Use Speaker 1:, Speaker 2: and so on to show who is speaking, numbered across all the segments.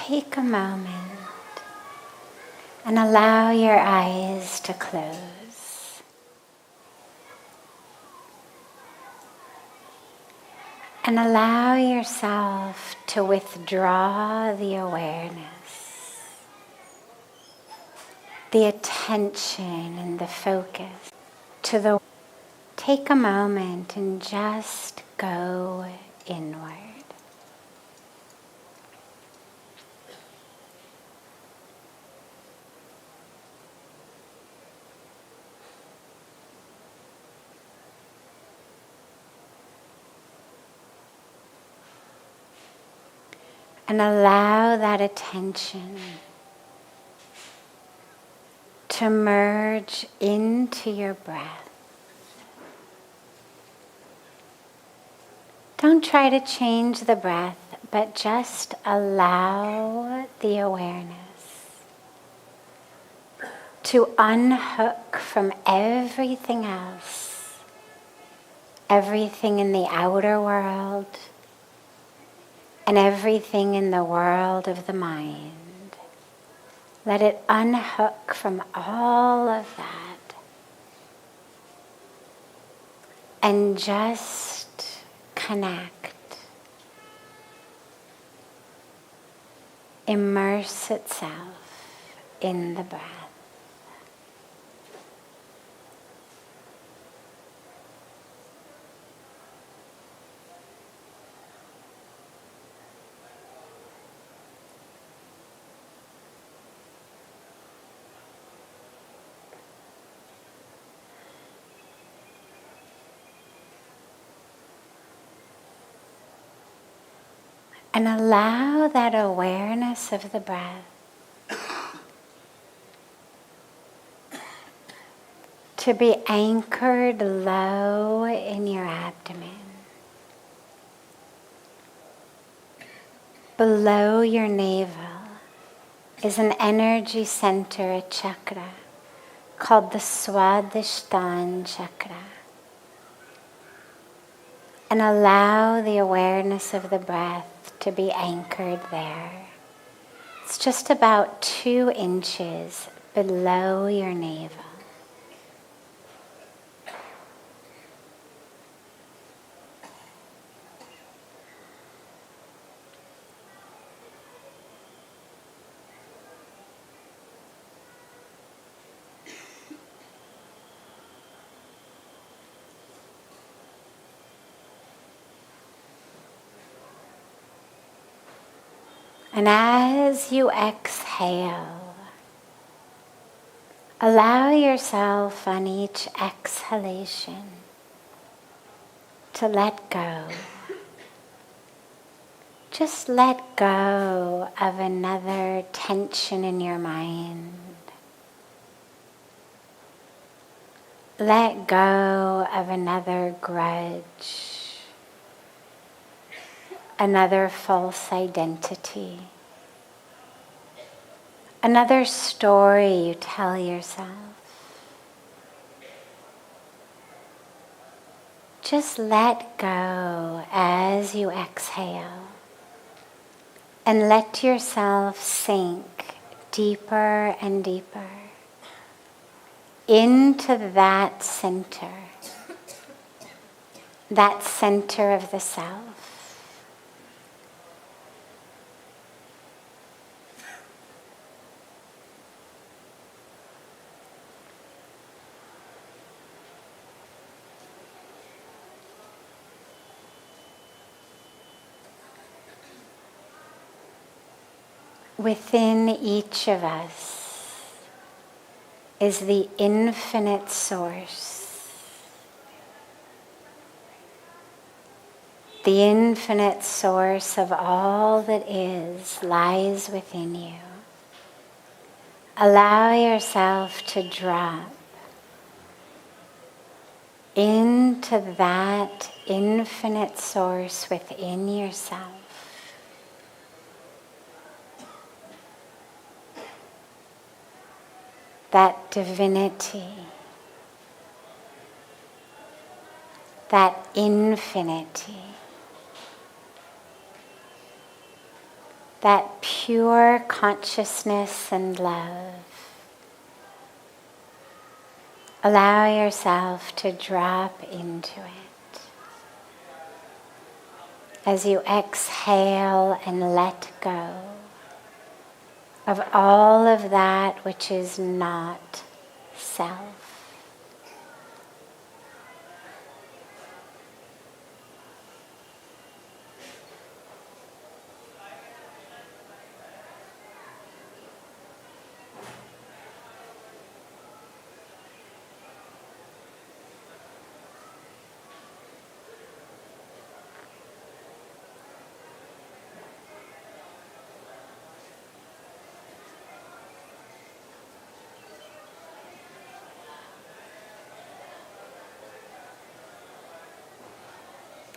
Speaker 1: take a moment and allow your eyes to close. And allow yourself to withdraw the awareness, the attention and the focus to the. Take a moment and just go inward. And allow that attention to merge into your breath. Don't try to change the breath, but just allow the awareness to unhook from everything else, everything in the outer world, and everything in the world of the mind. Let it unhook from all of that and just connect. Immerse itself in the breath. And allow that awareness of the breath to be anchored low in your abdomen. Below your navel is an energy center, a chakra, called the Swadhisthana chakra. And allow the awareness of the breath to be anchored there. It's just about 2 inches below your navel. And as you exhale, allow yourself on each exhalation to let go. Just let go of another tension in your mind. Let go of another grudge. Another false identity, another story you tell yourself. Just let go as you exhale and let yourself sink deeper and deeper into that center of the self. Within each of us is the infinite source. The infinite source of all that is lies within you. Allow yourself to drop into that infinite source within yourself. That divinity, that infinity, that pure consciousness and love. Allow yourself to drop into it. As you exhale and let go of all of that which is not self.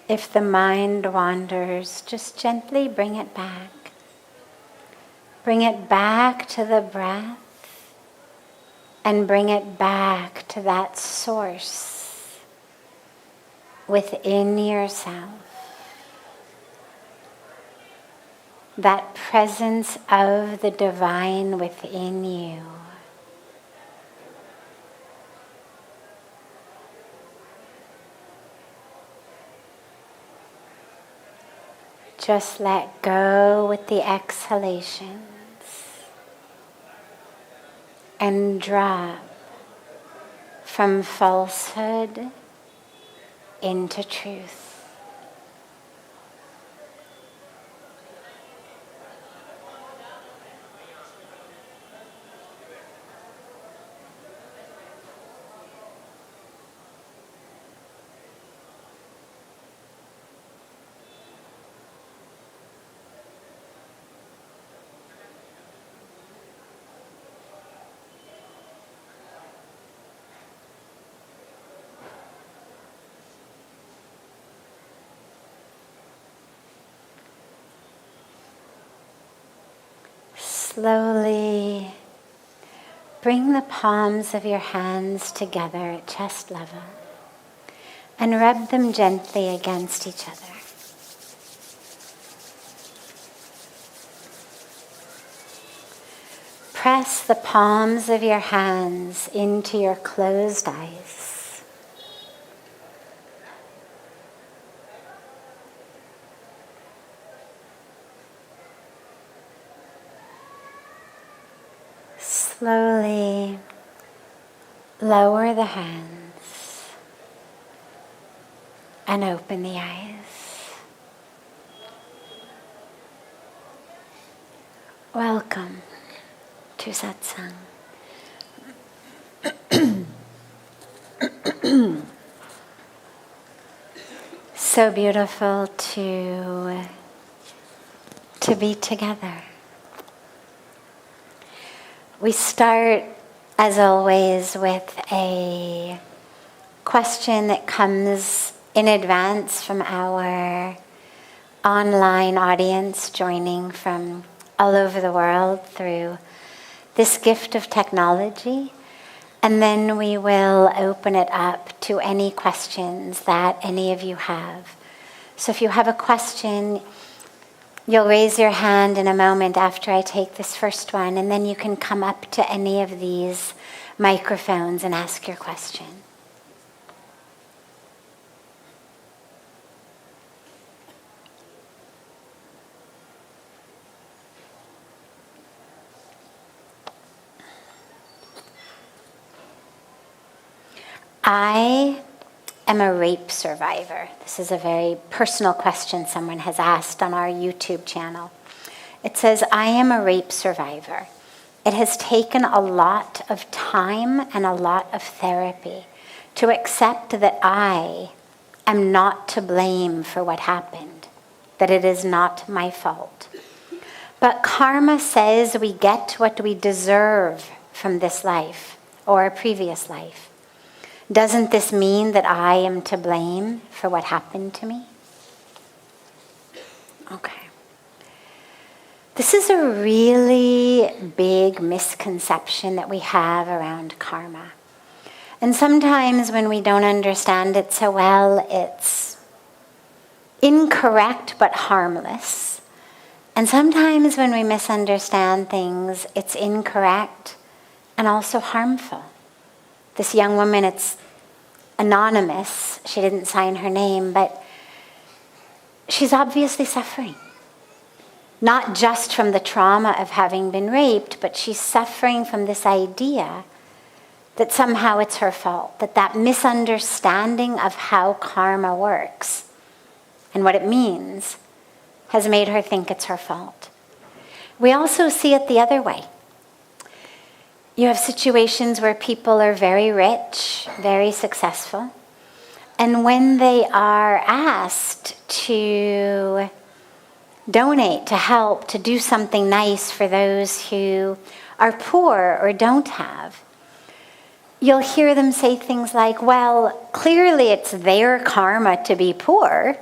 Speaker 1: If the mind wanders, just gently bring it back. Bring it back to the breath and bring it back to that source within yourself. That presence of the divine within you. Just let go with the exhalations and drop from falsehood into truth. Slowly bring the palms of your hands together at chest level and rub them gently against each other. Press the palms of your hands into your closed eyes. Slowly lower the hands and open the eyes. Welcome to Satsang. So beautiful to be together. We start, as always, with a question that comes in advance from our online audience joining from all over the world through this gift of technology. And then we will open it up to any questions that any of you have. So if you have a question, you'll raise your hand in a moment after I take this first one, and then you can come up to any of these microphones and ask your question. I am a rape survivor. This is a very personal question someone has asked on our YouTube channel. It says, I am a rape survivor. It has taken a lot of time and a lot of therapy to accept that I am not to blame for what happened, that it is not my fault. But karma says we get what we deserve from this life or a previous life. Doesn't this mean that I am to blame for what happened to me? Okay. This is a really big misconception that we have around karma. And sometimes when we don't understand it so well, it's incorrect but harmless. And sometimes when we misunderstand things, it's incorrect and also harmful. This young woman, it's anonymous. She didn't sign her name, but she's obviously suffering. Not just from the trauma of having been raped, but she's suffering from this idea that somehow it's her fault, that misunderstanding of how karma works and what it means has made her think it's her fault. We also see it the other way. You have situations where people are very rich, very successful, and when they are asked to donate, to help, to do something nice for those who are poor or don't have, you'll hear them say things like, well, clearly it's their karma to be poor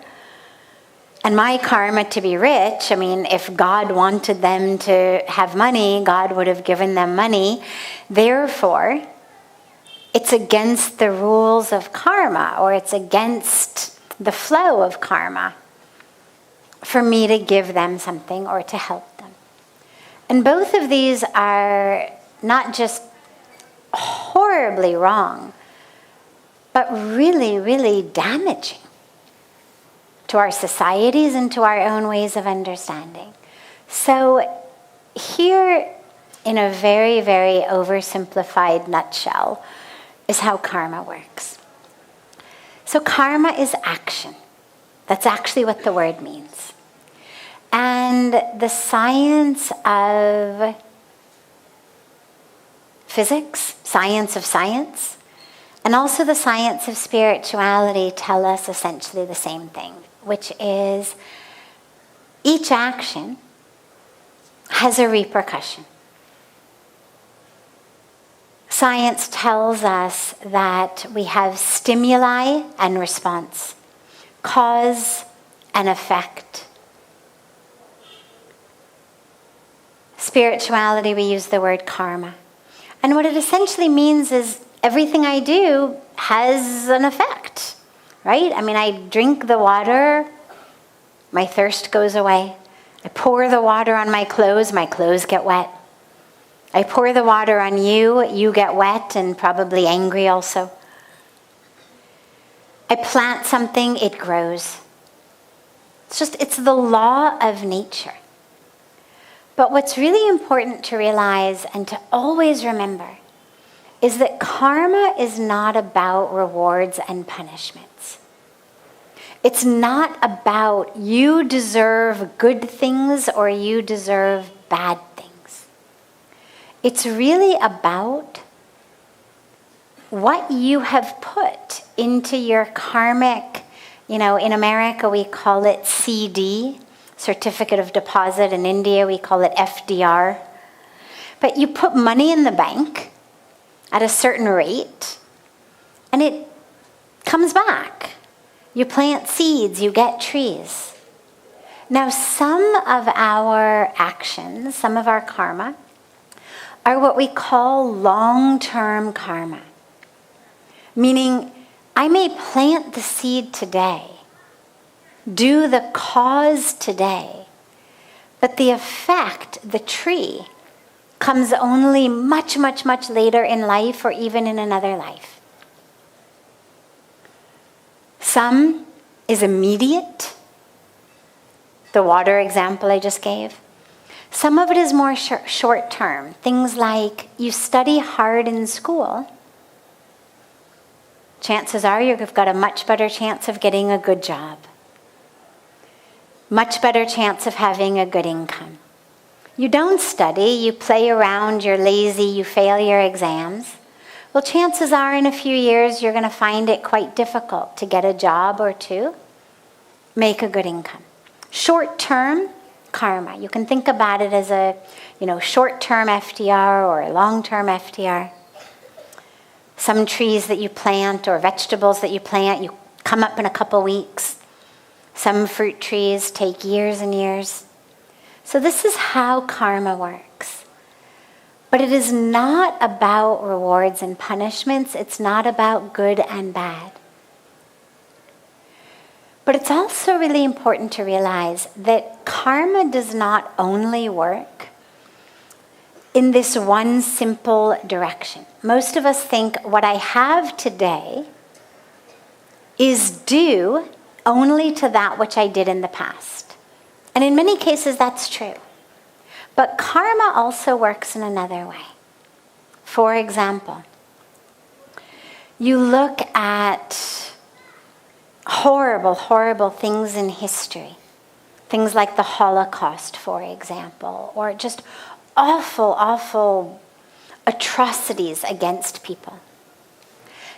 Speaker 1: and my karma to be rich. I mean, if God wanted them to have money, God would have given them money. Therefore, it's against the rules of karma, or it's against the flow of karma for me to give them something or to help them. And both of these are not just horribly wrong, but really, really damaging to our societies and to our own ways of understanding. So here, in a very, very oversimplified nutshell, is how karma works. So karma is action. That's actually what the word means. And the science of physics, science of science, and also the science of spirituality tell us essentially the same thing, which is each action has a repercussion. Science tells us that we have stimuli and response, cause and effect. Spirituality, we use the word karma. And what it essentially means is everything I do has an effect, right? I mean, I drink the water, my thirst goes away. I pour the water on my clothes get wet. I pour the water on you, you get wet and probably angry also. I plant something, it grows. It's the law of nature. But what's really important to realize and to always remember is that karma is not about rewards and punishments. It's not about you deserve good things or you deserve bad things. It's really about what you have put into your karmic, in America we call it CD, Certificate of Deposit. In India we call it FDR. But you put money in the bank at a certain rate, and it comes back. You plant seeds, you get trees. Now, some of our actions, some of our karma, are what we call long-term karma. Meaning, I may plant the seed today, do the cause today, but the effect, the tree, comes only much, much, much later in life or even in another life. Some is immediate, the water example I just gave. Some of it is more short term. Things like you study hard in school, chances are you've got a much better chance of getting a good job. Much better chance of having a good income. You don't study, you play around, you're lazy, you fail your exams. Well, chances are in a few years you're going to find it quite difficult to get a job or to make a good income. Short-term karma. You can think about it as a, short-term FDR or a long-term FDR. Some trees that you plant or vegetables that you plant, you come up in a couple weeks. Some fruit trees take years and years. So this is how karma works. But it is not about rewards and punishments. It's not about good and bad. But it's also really important to realize that karma does not only work in this one simple direction. Most of us think what I have today is due only to that which I did in the past. And in many cases, that's true. But karma also works in another way. For example, you look at horrible, horrible things in history. Things like the Holocaust, for example, or just awful, awful atrocities against people.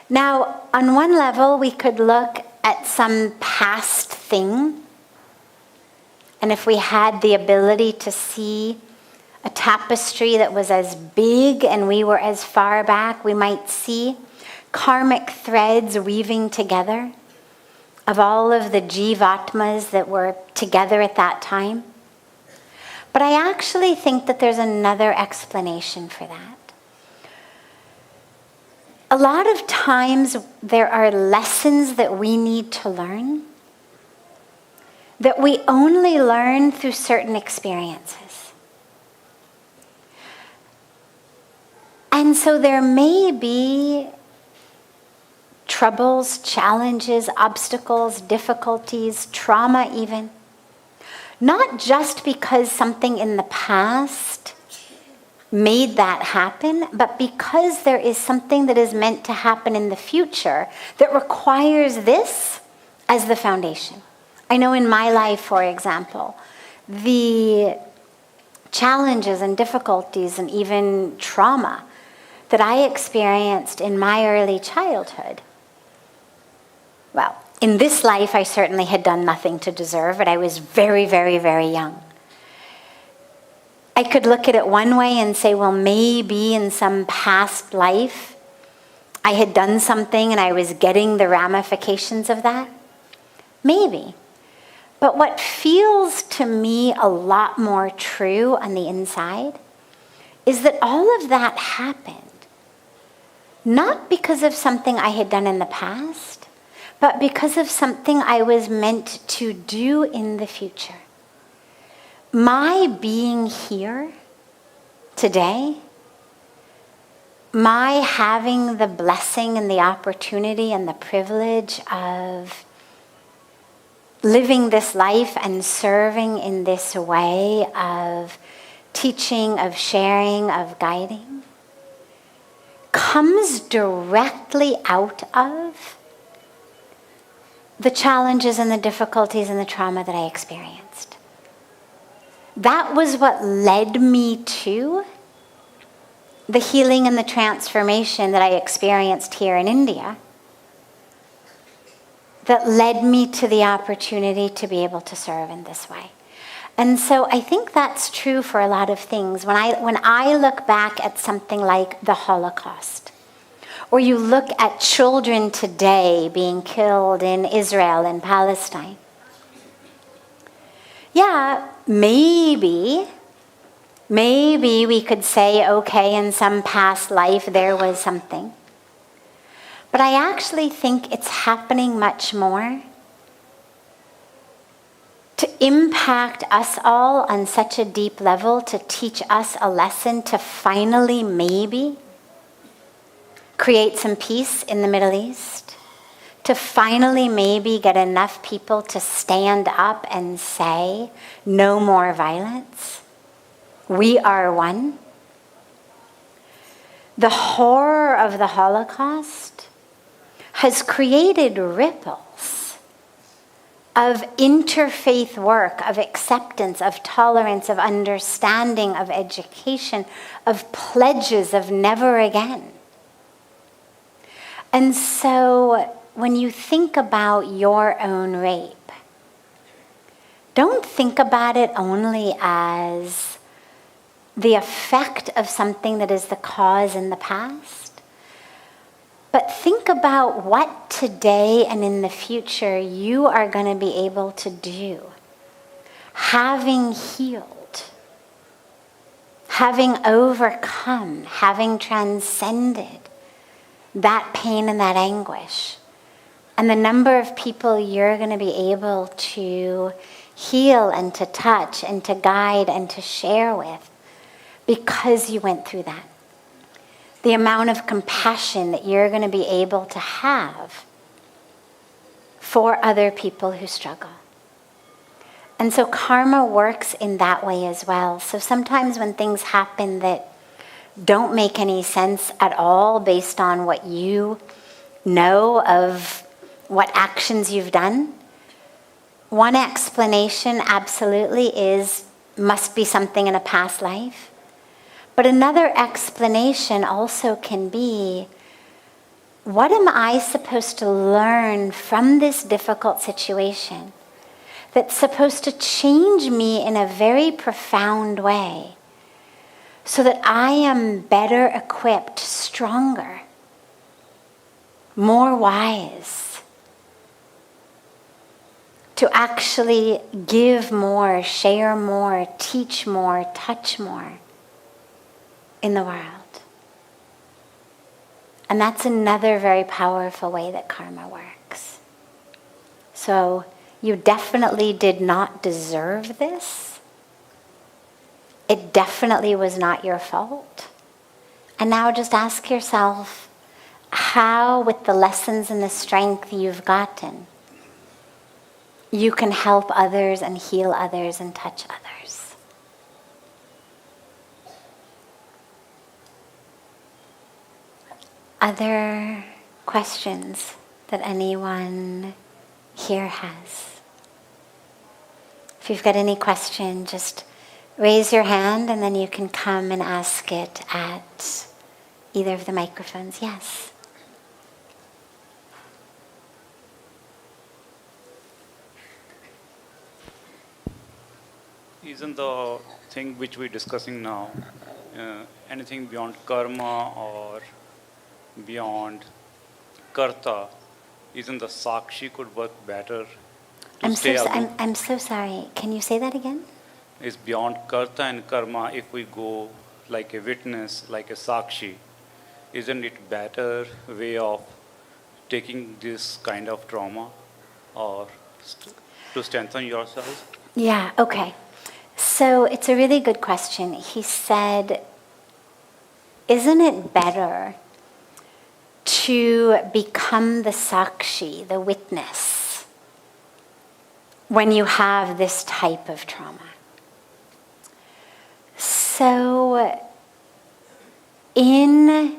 Speaker 1: Now, on one level, we could look at some past thing, and if we had the ability to see a tapestry that was as big and we were as far back, we might see karmic threads weaving together of all of the jivatmas that were together at that time. But I actually think that there's another explanation for that. A lot of times there are lessons that we need to learn that we only learn through certain experiences. And so there may be troubles, challenges, obstacles, difficulties, trauma even. Not just because something in the past made that happen, but because there is something that is meant to happen in the future that requires this as the foundation. I know in my life, for example, the challenges and difficulties and even trauma that I experienced in my early childhood. Well, in this life, I certainly had done nothing to deserve it. I was very, very, very young. I could look at it one way and say, well, maybe in some past life, I had done something and I was getting the ramifications of that. Maybe. But what feels to me a lot more true on the inside is that all of that happened not because of something I had done in the past, but because of something I was meant to do in the future. My being here today, my having the blessing and the opportunity and the privilege of living this life and serving in this way of teaching, of sharing, of guiding, comes directly out of the challenges and the difficulties and the trauma that I experienced. That was what led me to the healing and the transformation that I experienced here in India, that led me to the opportunity to be able to serve in this way. And so I think that's true for a lot of things. When I look back at something like the Holocaust, or you look at children today being killed in Israel and Palestine, yeah, maybe we could say, okay, in some past life there was something. But I actually think it's happening much more to impact us all on such a deep level, to teach us a lesson, to finally maybe create some peace in the Middle East, to finally maybe get enough people to stand up and say, no more violence. We are one. The horror of the Holocaust has created ripples of interfaith work, of acceptance, of tolerance, of understanding, of education, of pledges of never again. And so when you think about your own rape, don't think about it only as the effect of something that is the cause in the past, but think about what today and in the future you are going to be able to do, having healed, having overcome, having transcended that pain and that anguish and the number of people you're going to be able to heal and to touch and to guide and to share with because you went through that. The amount of compassion that you're going to be able to have for other people who struggle. And so karma works in that way as well. So sometimes when things happen that don't make any sense at all based on what you know of what actions you've done, one explanation absolutely is must be something in a past life. But another explanation also can be, what am I supposed to learn from this difficult situation that's supposed to change me in a very profound way so that I am better equipped, stronger, more wise, to actually give more, share more, teach more, touch more in the world. And that's another very powerful way that karma works. So you definitely did not deserve this. It definitely was not your fault. And now just ask yourself how, with the lessons and the strength you've gotten, you can help others and heal others and touch others. Other questions that anyone here has? If you've got any question, just raise your hand and then you can come and ask it at either of the microphones. Yes.
Speaker 2: Isn't the thing which we're discussing now anything beyond karma or beyond karta? Isn't the sakshi could work better to stay away?
Speaker 1: I'm so sorry. Can you say that again?
Speaker 2: It's beyond karta and karma. If we go like a witness, like a sakshi, isn't it better way of taking this kind of trauma or to strengthen yourself?
Speaker 1: Yeah, okay. So it's a really good question. He said, isn't it better to become the Sakshi, the witness, when you have this type of trauma? So in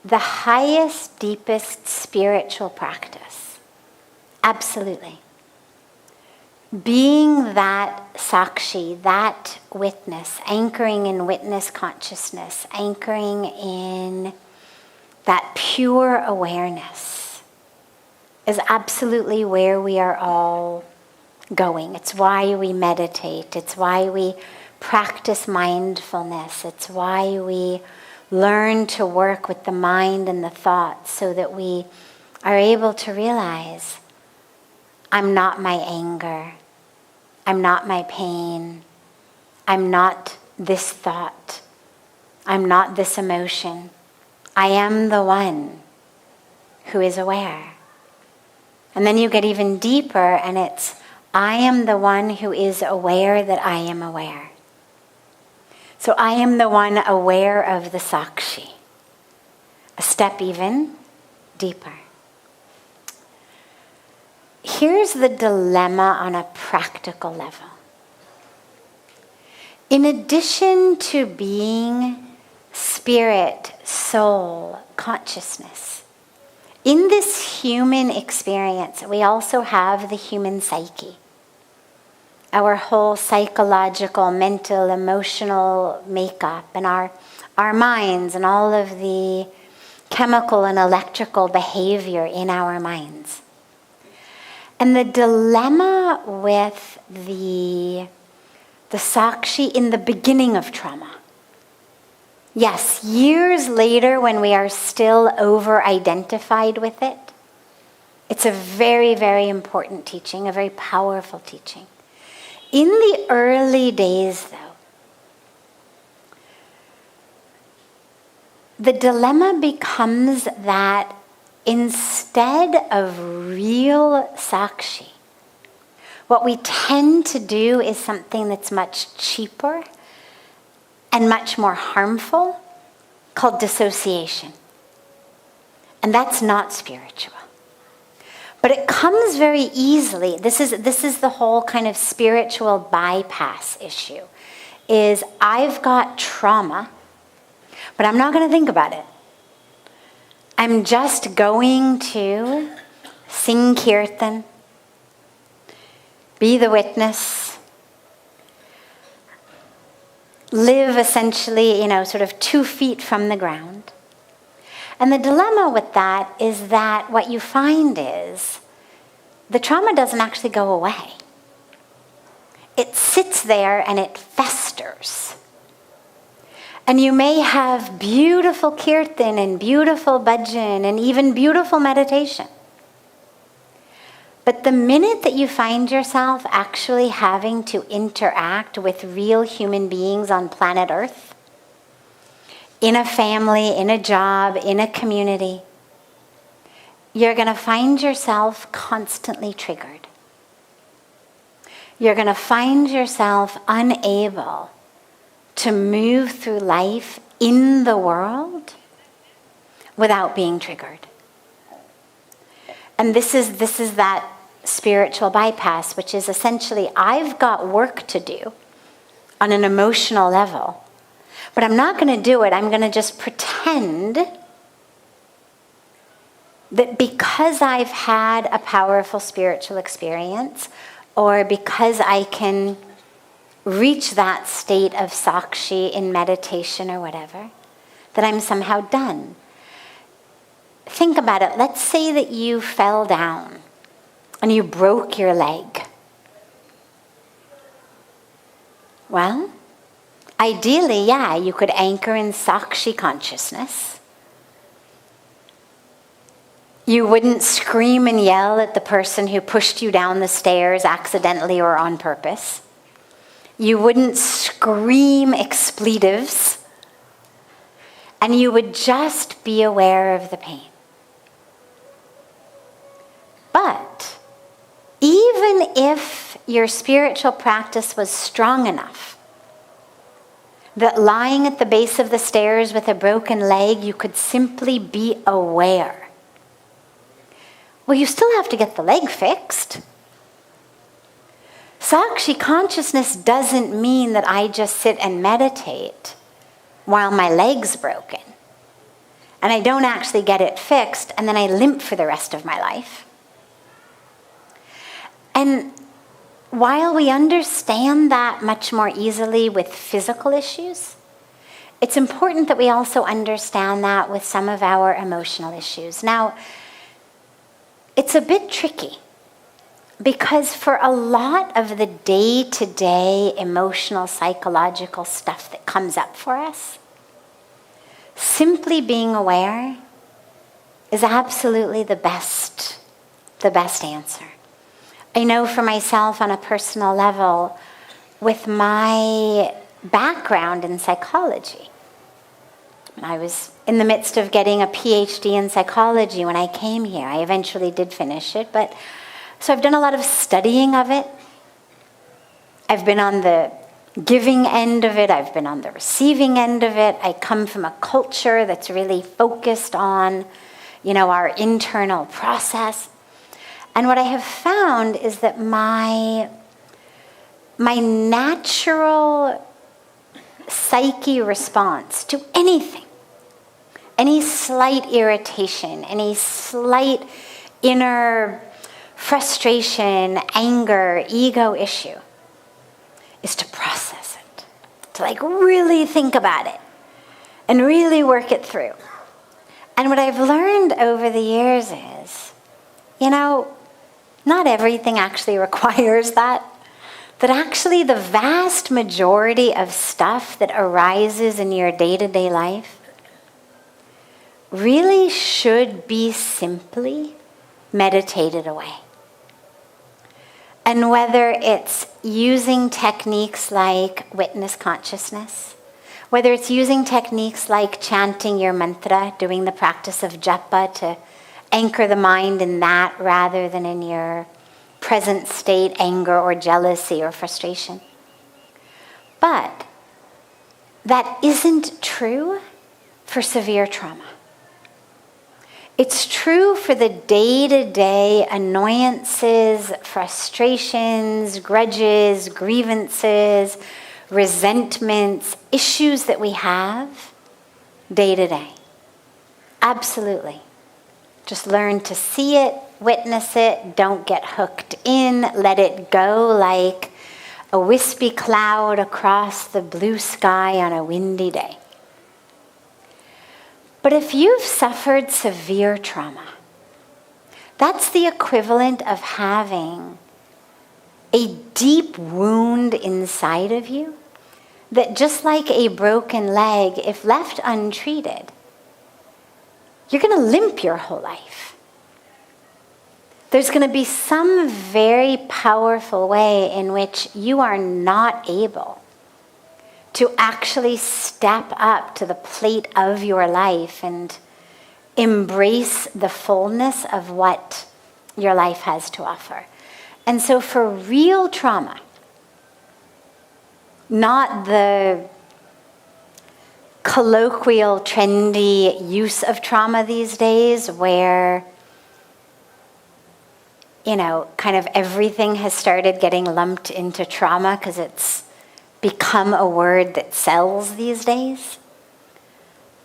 Speaker 1: the highest, deepest spiritual practice, absolutely. Being that Sakshi, that witness, anchoring in witness consciousness, anchoring in that pure awareness is absolutely where we are all going. It's why we meditate. It's why we practice mindfulness. It's why we learn to work with the mind and the thoughts so that we are able to realize, I'm not my anger. I'm not my pain. I'm not this thought. I'm not this emotion. I am the one who is aware. And then you get even deeper and it's, I am the one who is aware that I am aware. So I am the one aware of the Sakshi. A step even deeper. Here's the dilemma on a practical level. In addition to being spirit, soul, consciousness, in this human experience, we also have the human psyche. Our whole psychological, mental, emotional makeup, and our minds, and all of the chemical and electrical behavior in our minds. And the dilemma with the Sakshi in the beginning of trauma. Yes, years later when we are still over-identified with it, it's a very, very important teaching, a very powerful teaching. In the early days, though, the dilemma becomes that instead of real Sakshi, what we tend to do is something that's much cheaper and much more harmful, called dissociation. And that's not spiritual. But it comes very easily. This is the whole kind of spiritual bypass issue, is I've got trauma, but I'm not going to think about it. I'm just going to sing kirtan, be the witness, live essentially, sort of 2 feet from the ground. And the dilemma with that is that what you find is the trauma doesn't actually go away. It sits there and it festers. And you may have beautiful kirtan and beautiful bhajan and even beautiful meditation. But the minute that you find yourself actually having to interact with real human beings on planet Earth, in a family, in a job, in a community, you're going to find yourself constantly triggered. You're going to find yourself unable to move through life in the world without being triggered. And this is that spiritual bypass, which is essentially, I've got work to do on an emotional level, but I'm not going to do it. I'm going to just pretend that because I've had a powerful spiritual experience, or because I can reach that state of Sakshi in meditation or whatever, that I'm somehow done. Think about it. Let's say that you fell down and you broke your leg. Well, ideally, yeah, you could anchor in Sakshi consciousness. You wouldn't scream and yell at the person who pushed you down the stairs accidentally or on purpose. You wouldn't scream expletives. And you would just be aware of the pain. But even if your spiritual practice was strong enough that lying at the base of the stairs with a broken leg, you could simply be aware, well, you still have to get the leg fixed. Sakshi consciousness doesn't mean that I just sit and meditate while my leg's broken and I don't actually get it fixed and then I limp for the rest of my life. And while we understand that much more easily with physical issues, it's important that we also understand that with some of our emotional issues. Now, it's a bit tricky because for a lot of the day-to-day emotional, psychological stuff that comes up for us, simply being aware is absolutely the best answer. I know for myself on a personal level, with my background in psychology, I was in the midst of getting a PhD in psychology when I came here. I eventually did finish it, so I've done a lot of studying of it. I've been on the giving end of it. I've been on the receiving end of it. I come from a culture that's really focused on, our internal process. And what I have found is that my natural psyche response to anything, any slight irritation, any slight inner frustration, anger, ego issue, is to process it, to really think about it and really work it through. And what I've learned over the years is, not everything actually requires that actually the vast majority of stuff that arises in your day-to-day life really should be simply meditated away. And whether it's using techniques like witness consciousness, whether it's using techniques like chanting your mantra, doing the practice of japa to anchor the mind in that rather than in your present state, anger or jealousy or frustration. But that isn't true for severe trauma. It's true for the day-to-day annoyances, frustrations, grudges, grievances, resentments, issues that we have day to day. Absolutely. Just learn to see it, witness it, don't get hooked in, let it go like a wispy cloud across the blue sky on a windy day. But if you've suffered severe trauma, that's the equivalent of having a deep wound inside of you that, just like a broken leg, if left untreated, you're going to limp your whole life. There's going to be some very powerful way in which you are not able to actually step up to the plate of your life and embrace the fullness of what your life has to offer. And so for real trauma, not the colloquial, trendy use of trauma these days where, kind of everything has started getting lumped into trauma because it's become a word that sells these days.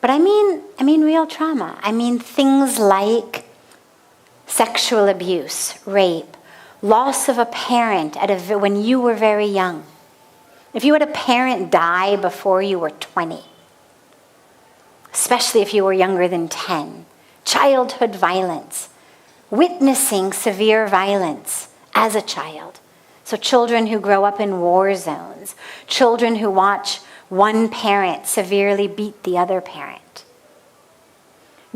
Speaker 1: But I mean real trauma. I mean things like sexual abuse, rape, loss of a parent when you were very young. If you had a parent die before you were 20, especially if you were younger than 10, childhood violence, witnessing severe violence as a child. So children who grow up in war zones, children who watch one parent severely beat the other parent.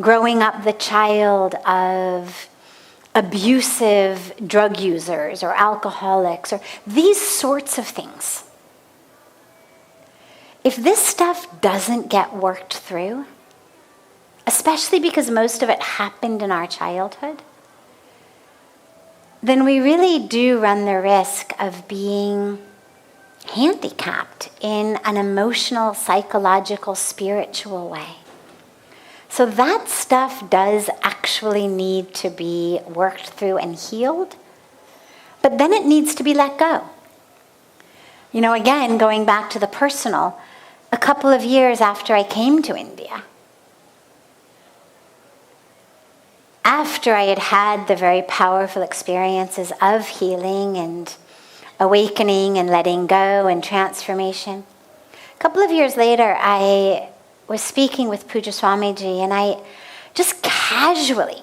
Speaker 1: Growing up the child of abusive drug users or alcoholics or these sorts of things. If this stuff doesn't get worked through, especially because most of it happened in our childhood, then we really do run the risk of being handicapped in an emotional, psychological, spiritual way. So that stuff does actually need to be worked through and healed, but then it needs to be let go. Again, going back to the personal, a couple of years after I came to India, after I had had the very powerful experiences of healing and awakening and letting go and transformation, a couple of years later, I was speaking with Puja Swamiji, and I just casually,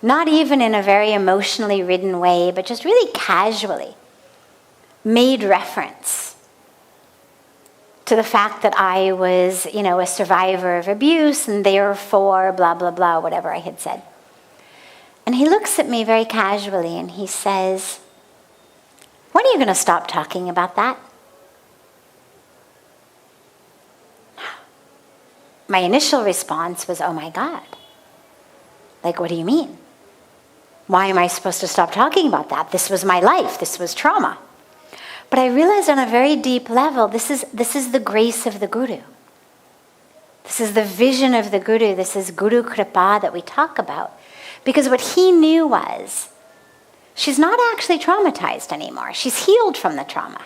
Speaker 1: not even in a very emotionally ridden way, but just really casually made reference to the fact that I was, a survivor of abuse and therefore blah, blah, blah, whatever I had said. And he looks at me very casually and he says, "When are you going to stop talking about that?" My initial response was, "Oh my God. Like, what do you mean? Why am I supposed to stop talking about that? This was my life. This was trauma." But I realized on a very deep level, this is the grace of the Guru. This is the vision of the Guru. This is Guru Kripa that we talk about. Because what he knew was, she's not actually traumatized anymore. She's healed from the trauma.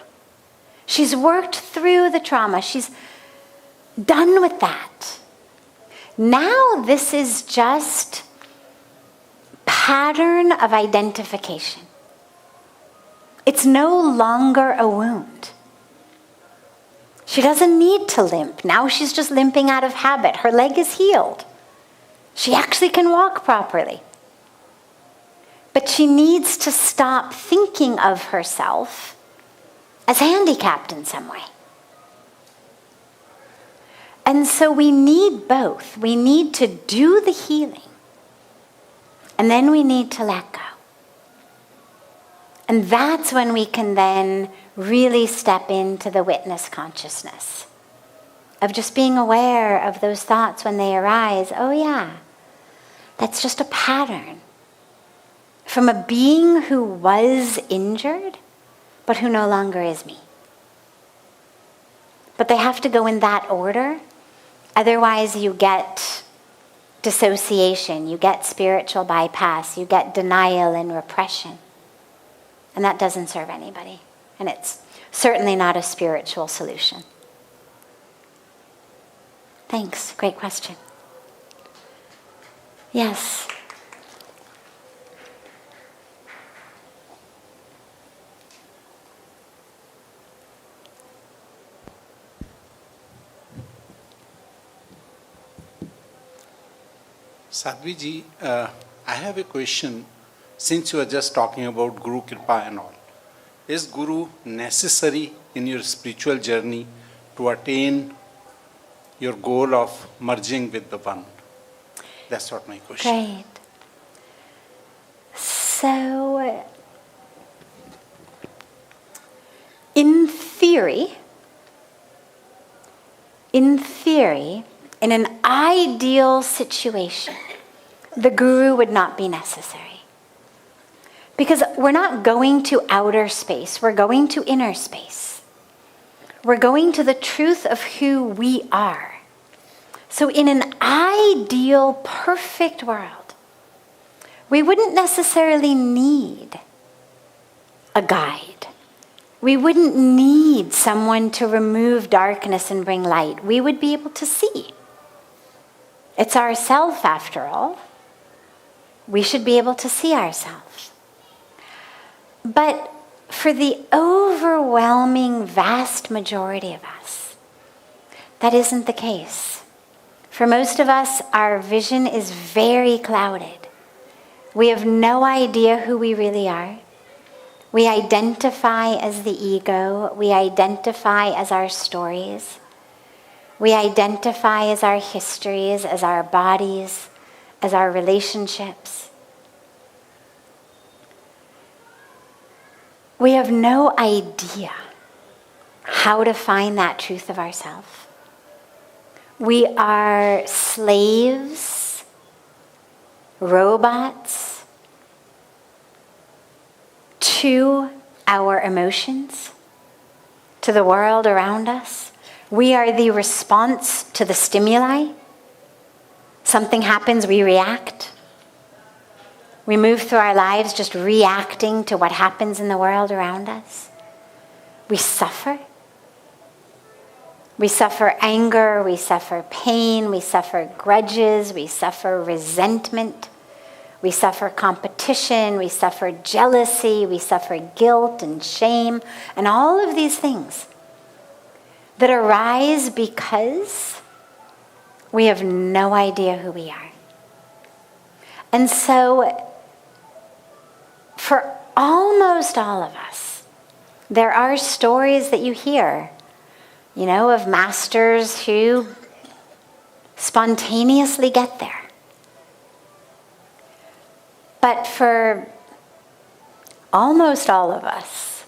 Speaker 1: She's worked through the trauma. She's done with that. Now this is just pattern of identification. It's no longer a wound. She doesn't need to limp. Now she's just limping out of habit. Her leg is healed. She actually can walk properly. But she needs to stop thinking of herself as handicapped in some way. And so we need both. We need to do the healing, and then we need to let go. And that's when we can then really step into the witness consciousness of just being aware of those thoughts when they arise. Oh yeah, That's just a pattern from a being who was injured, but who no longer is me. But they have to go in that order. Otherwise, you get dissociation, you get spiritual bypass, you get denial and repression. And that doesn't serve anybody. And it's certainly not a spiritual solution. Thanks. Great question. Yes.
Speaker 3: Sadhviji, I have a question. Since you are just talking about Guru Kripa and all, is Guru necessary in your spiritual journey to attain your goal of merging with the One? That's what my question.
Speaker 1: Great. So, in theory, in an ideal situation, the guru would not be necessary. Because we're not going to outer space, we're going to inner space. We're going to the truth of who we are. So in an ideal, perfect world, we wouldn't necessarily need a guide. We wouldn't need someone to remove darkness and bring light. We would be able to see. It's ourself, after all. We should be able to see ourselves. But for the overwhelming, vast majority of us, that isn't the case. For most of us, our vision is very clouded. We have no idea who we really are. We identify as the ego. We identify as our stories. We identify as our histories, as our bodies, as our relationships. We have no idea how to find that truth of ourselves. We are slaves, robots to our emotions, to the world around us. We are the response to the stimuli. Something happens, we react. We move through our lives just reacting to what happens in the world around us. We suffer. We suffer anger, we suffer pain, we suffer grudges, we suffer resentment, we suffer competition, we suffer jealousy, we suffer guilt and shame, and all of these things that arise because we have no idea who we are. And so, for almost all of us, there are stories that you hear, of masters who spontaneously get there. But for almost all of us,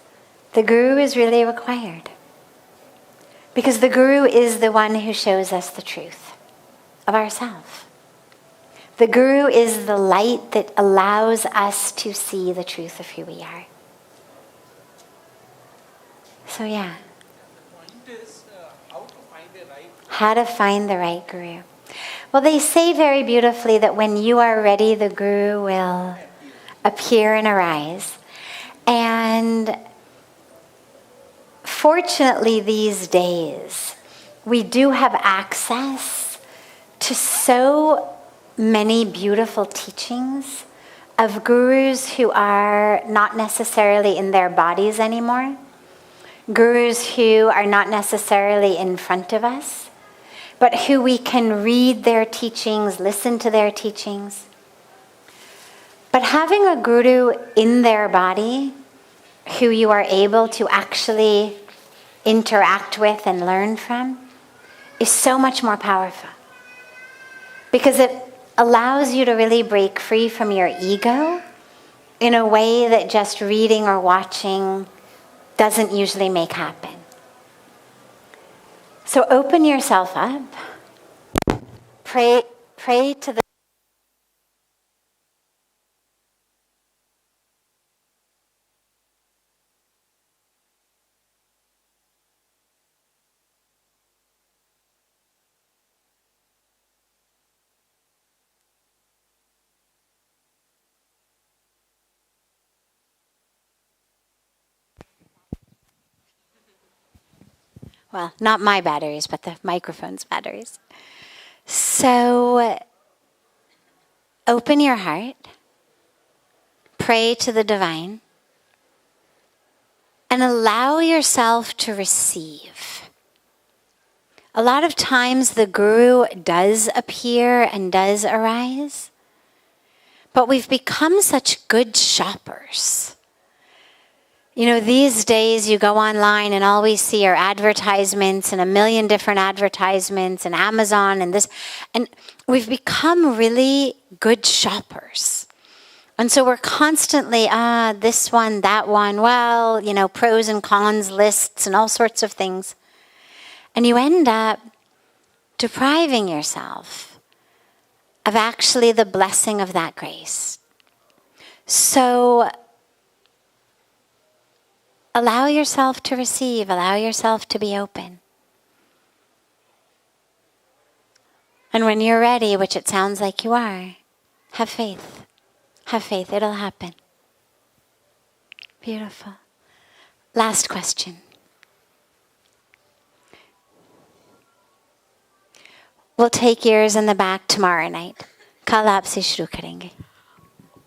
Speaker 1: the guru is really required. Because the guru is the one who shows us the truth of ourselves. The guru is the light that allows us to see the truth of who we are. So yeah.
Speaker 3: The point is
Speaker 1: How to find the right guru. Well, they say very beautifully that when you are ready, the guru will appear and arise. And fortunately these days, we do have access to so many beautiful teachings of gurus who are not necessarily in their bodies anymore, gurus who are not necessarily in front of us, but who we can read their teachings, listen to their teachings. But having a guru in their body who you are able to actually interact with and learn from is so much more powerful. Because it allows you to really break free from your ego in a way that just reading or watching doesn't usually make happen. So open yourself up. Pray to the Well, not my batteries, but the microphone's batteries. So open your heart, pray to the divine, and allow yourself to receive. A lot of times the guru does appear and does arise, but we've become such good shoppers. You know, these days you go online and all we see are advertisements and a million different advertisements and Amazon and this. And we've become really good shoppers. And so we're constantly, this one, that one, well, you know, pros and cons lists and all sorts of things. And you end up depriving yourself of actually the blessing of that grace. So allow yourself to receive, allow yourself to be open. And when you're ready, which it sounds like you are, have faith. Have faith, it'll happen. Beautiful. Last question. We'll take yours in the back tomorrow night. Kal aap se shuru karenge.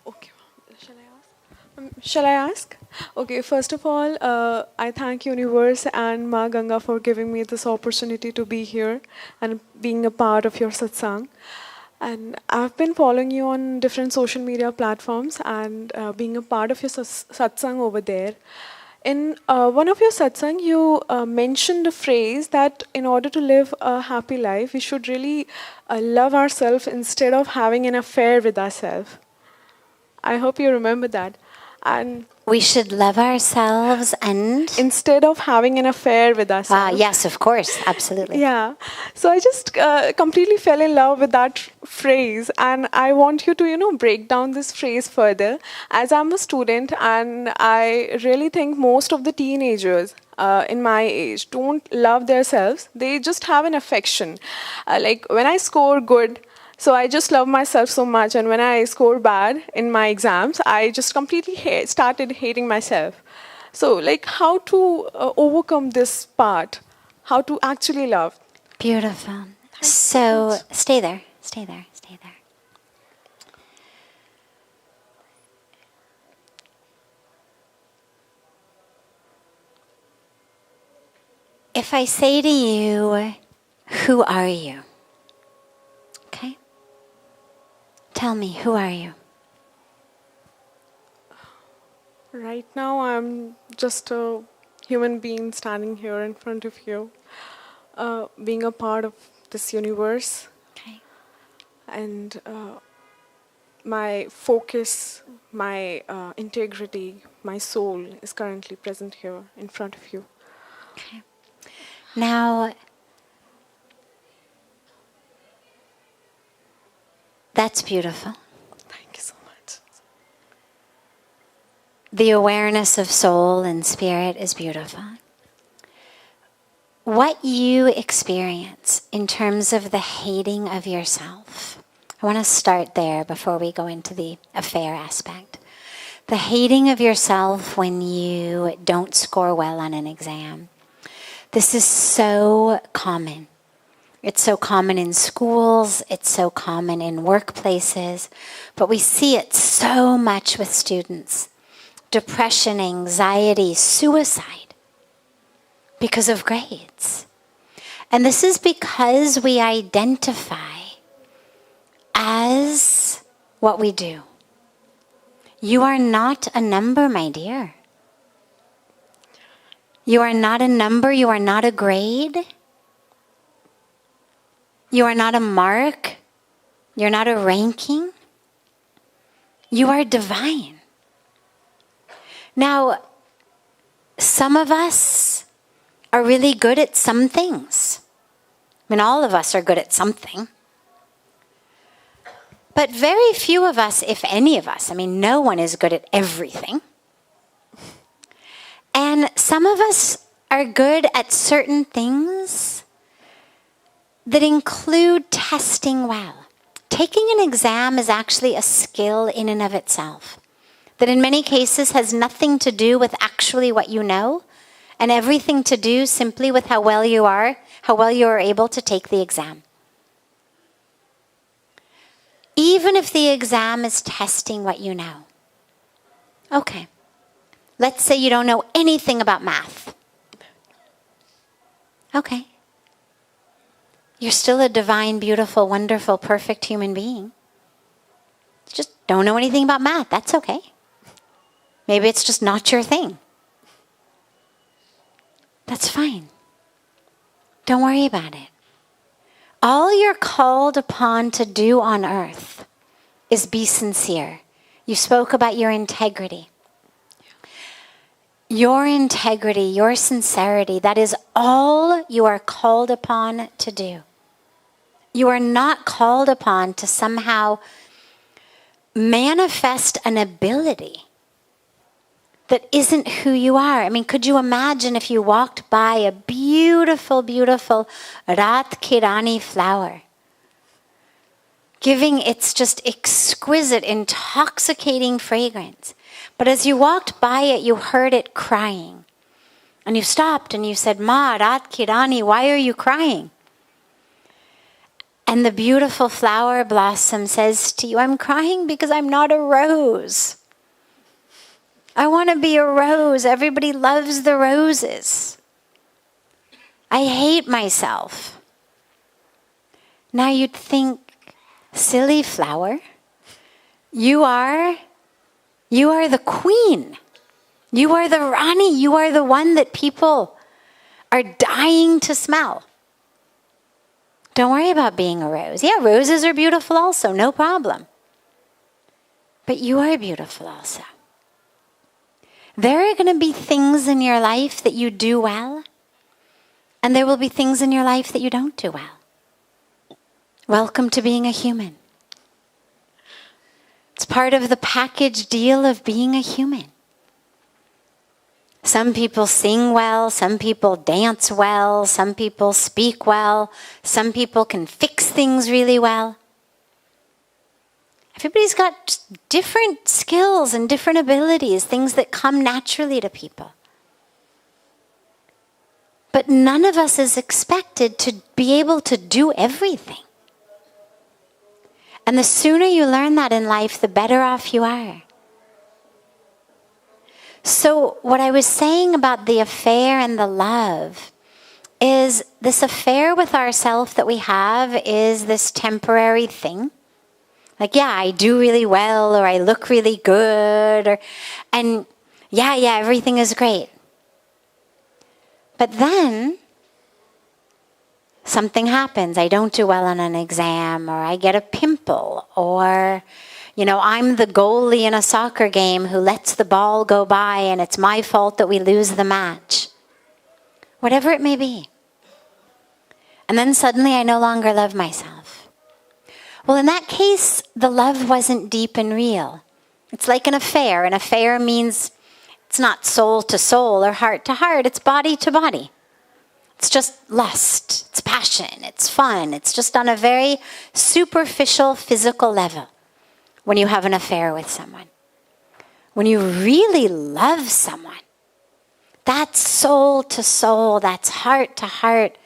Speaker 4: Okay, shall I ask? Okay, first of all, I thank Universe and Ma Ganga for giving me this opportunity to be here and being a part of your satsang. And I've been following you on different social media platforms and being a part of your satsang over there. In one of your satsang, you mentioned a phrase that in order to live a happy life, we should really love ourselves instead of having an affair with ourselves. I hope you remember that. And
Speaker 1: we should love ourselves and
Speaker 4: instead of having an affair with ourselves.
Speaker 1: Yes, of course, absolutely.
Speaker 4: Yeah. So I just completely fell in love with that phrase, and I want you to, break down this phrase further. As I'm a student, and I really think most of the teenagers in my age don't love themselves. They just have an affection. Like when I score good, so I just love myself so much, and when I score bad in my exams, I just completely started hating myself. So, like, how to overcome this part? How to actually love?
Speaker 1: Beautiful. So, stay there. If I say to you, who are you? Okay? Tell me, who are you?
Speaker 4: Right now, I'm just a human being standing here in front of you, being a part of this universe.
Speaker 1: Okay.
Speaker 4: And my focus, my integrity, my soul is currently present here in front of you.
Speaker 1: Okay. Now, that's beautiful.
Speaker 4: Thank you so much.
Speaker 1: The awareness of soul and spirit is beautiful. What you experience in terms of the hating of yourself, I want to start there before we go into the affair aspect. The hating of yourself when you don't score well on an exam. This is so common. It's so common in schools, it's so common in workplaces, but we see it so much with students. Depression, anxiety, suicide because of grades. And this is because we identify as what we do. You are not a number, my dear. You are not a number, you are not a grade. You are not a mark. You're not a ranking. You are divine. Now, some of us are really good at some things. I mean, all of us are good at something. But very few of us, if any of us, no one is good at everything. And some of us are good at certain things that include testing well. Taking an exam is actually a skill in and of itself, that in many cases has nothing to do with actually what you know and everything to do simply with how well you are able to take the exam. Even if the exam is testing what you know. Okay. Let's say you don't know anything about math. Okay. You're still a divine, beautiful, wonderful, perfect human being. You just don't know anything about math. That's okay. Maybe it's just not your thing. That's fine. Don't worry about it. All you're called upon to do on earth is be sincere. You spoke about your integrity. Your integrity, your sincerity, that is all you are called upon to do. You are not called upon to somehow manifest an ability that isn't who you are. I mean, could you imagine if you walked by a beautiful, beautiful Rat Kirani flower, giving its just exquisite, intoxicating fragrance. But as you walked by it, you heard it crying. And you stopped and you said, Ma, Rat Kirani, why are you crying? And the beautiful flower blossom says to you, I'm crying because I'm not a rose. I want to be a rose. Everybody loves the roses. I hate myself. Now you'd think, silly flower, you are the queen. You are the Rani. You are the one that people are dying to smell. Don't worry about being a rose. Yeah, roses are beautiful also, no problem. But you are beautiful also. There are going to be things in your life that you do well, and there will be things in your life that you don't do well. Welcome to being a human. It's part of the package deal of being a human. Some people sing well, some people dance well, some people speak well, some people can fix things really well. Everybody's got different skills and different abilities, things that come naturally to people. But none of us is expected to be able to do everything. And the sooner you learn that in life, the better off you are. So what I was saying about the affair and the love is this affair with ourselves that we have is this temporary thing. Like, yeah, I do really well, or I look really good, and everything is great. But then something happens. I don't do well on an exam, or I get a pimple, or, I'm the goalie in a soccer game who lets the ball go by and it's my fault that we lose the match. Whatever it may be. And then suddenly I no longer love myself. Well, in that case, the love wasn't deep and real. It's like an affair. An affair means it's not soul to soul or heart to heart. It's body to body. It's just lust. It's passion. It's fun. It's just on a very superficial physical level when you have an affair with someone. When you really love someone, that's soul to soul. That's heart to heart.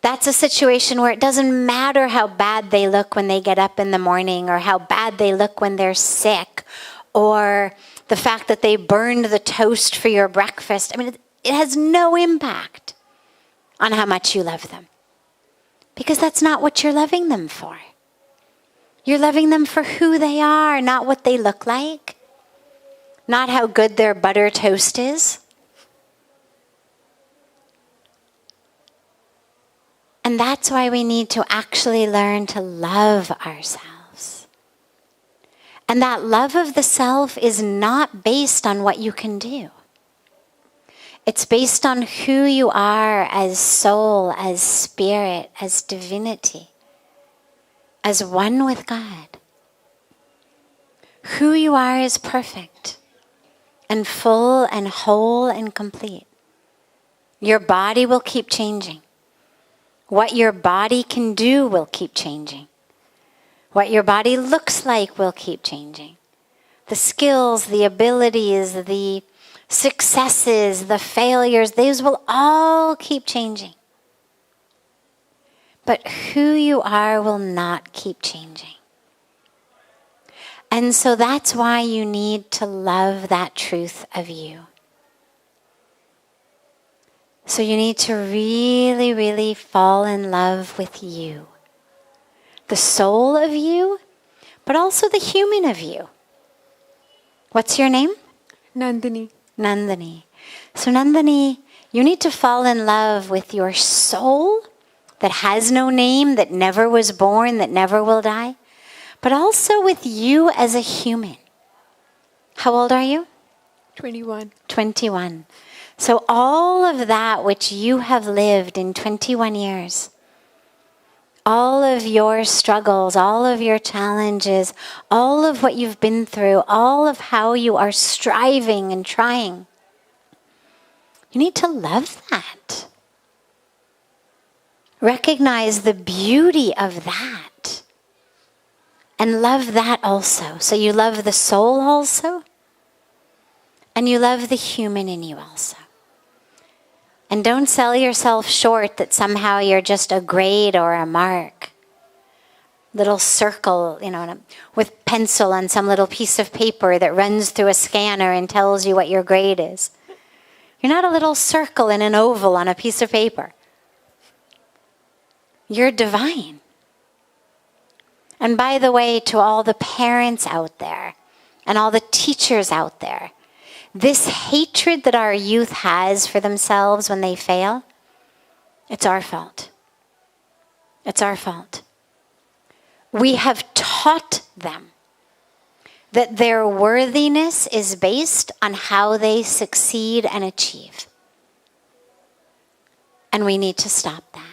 Speaker 1: That's a situation where it doesn't matter how bad they look when they get up in the morning, or how bad they look when they're sick, or the fact that they burned the toast for your breakfast. I mean, it has no impact on how much you love them. Because that's not what you're loving them for. You're loving them for who they are, not what they look like, not how good their butter toast is. And that's why we need to actually learn to love ourselves. And that love of the self is not based on what you can do. It's based on who you are as soul, as spirit, as divinity, as one with God. Who you are is perfect and full and whole and complete. Your body will keep changing. What your body can do will keep changing. What your body looks like will keep changing. The skills, the abilities, the successes, the failures, these will all keep changing. But who you are will not keep changing. And so that's why you need to love that truth of you. So you need to really, really fall in love with you. The soul of you, but also the human of you. What's your name?
Speaker 4: Nandini.
Speaker 1: Nandini. So Nandini, you need to fall in love with your soul that has no name, that never was born, that never will die, but also with you as a human. How old are you?
Speaker 4: 21.
Speaker 1: 21. So all of that which you have lived in 21 years, all of your struggles, all of your challenges, all of what you've been through, all of how you are striving and trying, you need to love that. Recognize the beauty of that. And love that also. So you love the soul also. And you love the human in you also. And don't sell yourself short that somehow you're just a grade or a mark. Little circle, with pencil on some little piece of paper that runs through a scanner and tells you what your grade is. You're not a little circle in an oval on a piece of paper. You're divine. And by the way, to all the parents out there and all the teachers out there, this hatred that our youth has for themselves when they fail, it's our fault. It's our fault. We have taught them that their worthiness is based on how they succeed and achieve. And we need to stop that.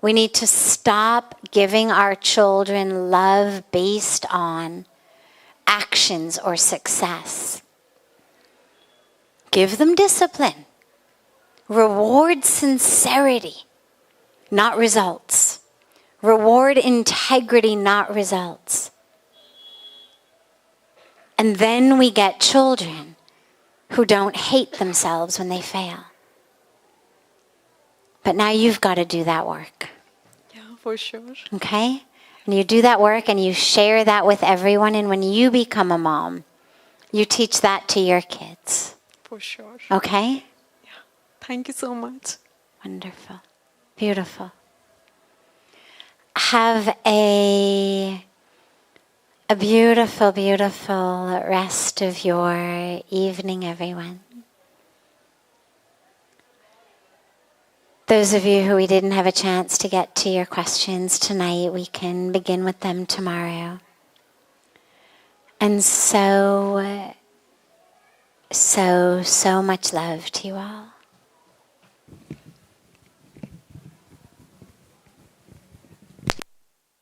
Speaker 1: We need to stop giving our children love based on actions or success. Give them discipline. Reward sincerity, not results. Reward integrity, not results. And then we get children who don't hate themselves when they fail. But now you've got to do that work.
Speaker 4: Yeah, for sure.
Speaker 1: Okay? And you do that work and you share that with everyone. And when you become a mom, you teach that to your kids.
Speaker 4: For sure.
Speaker 1: Okay?
Speaker 4: Yeah. Thank you so much.
Speaker 1: Wonderful. Beautiful. Have a beautiful, beautiful rest of your evening, everyone. Those of you who we didn't have a chance to get to your questions tonight, we can begin with them tomorrow. And so much love to you all.